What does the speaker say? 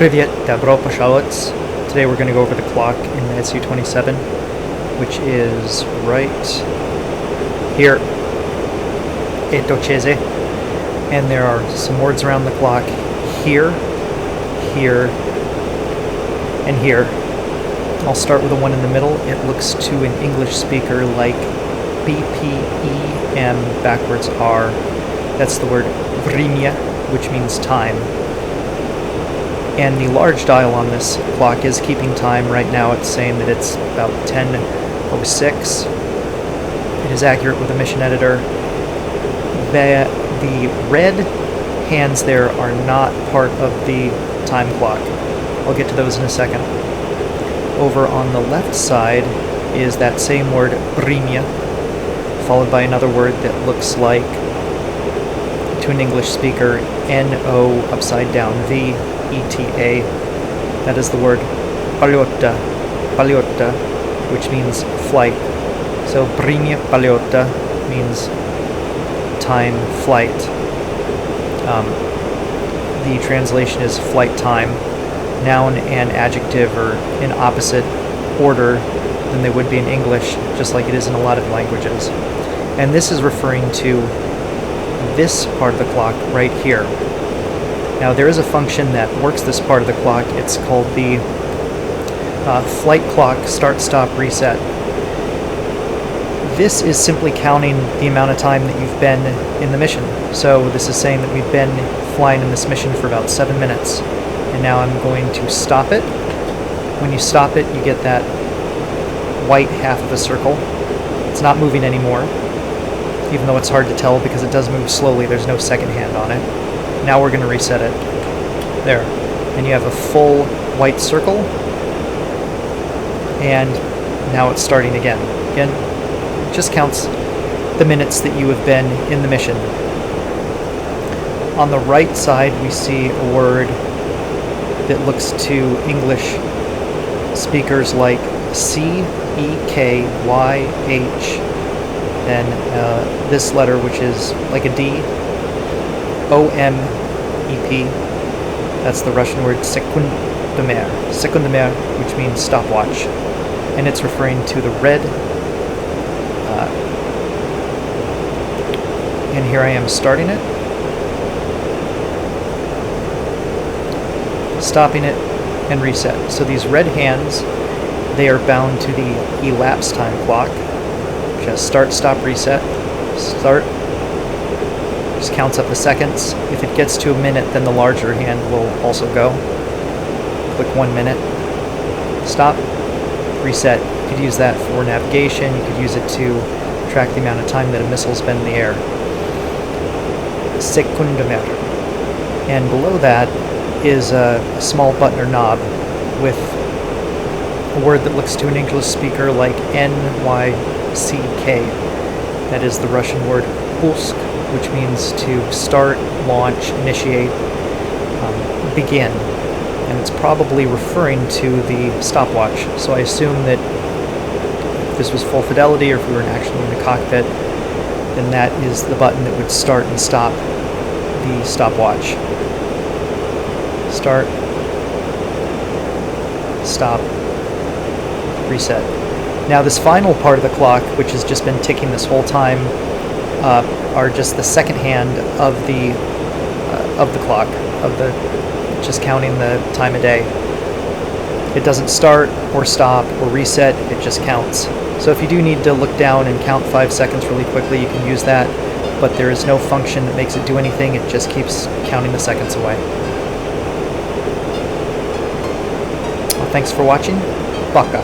Привет, добро пожаловать. Today we're going to go over the clock in the SU-27, which is right here, Etocese, and there are some words around the clock here, here, and here. I'll start with the one in the middle. It looks to an English speaker like BPEM backwards R. That's the word vremya, which means time. And the large dial on this clock is keeping time. Right now it's saying that it's about 10:06. It is accurate with the mission editor. The red hands there are not part of the time clock. I'll get to those in a second. Over on the left side is that same word, vremya, followed by another word that looks like, to an English speaker, N-O upside down V. E-T-A. That is the word palyota, palyota, which means flight. So vremya palyota means time, flight. The translation is flight time. Noun and adjective are in opposite order than they would be in English, just like it is in a lot of languages. And this is referring to this part of the clock right here. Now there is a function that works this part of the clock. It's called the flight clock start stop reset. This is simply counting the amount of time that you've been in the mission. So this is saying that we've been flying in this mission for about 7 minutes. And now I'm going to stop it. When you stop it, you get that white half of a circle. It's not moving anymore, even though it's hard to tell because it does move slowly. There's no second hand on it. Now we're going to reset it. There. And you have a full white circle. And now it's starting again. Again, it just counts the minutes that you have been in the mission. On the right side, we see a word that looks to English speakers like C-E-K-Y-H. Then this letter, which is like a D. O-M-E-P, that's the Russian word sekundomer, which means stopwatch, and it's referring to the red, and here I am starting it, stopping it, and reset. So these red hands, they are bound to the elapsed time clock, which has start, stop, reset, start, just counts up the seconds. If it gets to a minute, then the larger hand will also go. Click 1 minute. Stop. Reset. You could use that for navigation. You could use it to track the amount of time that a missile's been in the air. Sekundomer. And below that is a small button or knob with a word that looks to an English speaker like N-Y-C-K. That is the Russian word pusk, which means to start, launch, initiate, begin. And it's probably referring to the stopwatch. So I assume that if this was full fidelity, or if we were actually in the cockpit, then that is the button that would start and stop the stopwatch. Start, stop, reset. Now this final part of the clock, which has just been ticking this whole time, are just the second hand of the clock, just counting the time of day. It doesn't start or stop or reset, it just counts. So if you do need to look down and count 5 seconds really quickly, you can use that, but there is no function that makes it do anything, it just keeps counting the seconds away. Well, thanks for watching. Пока.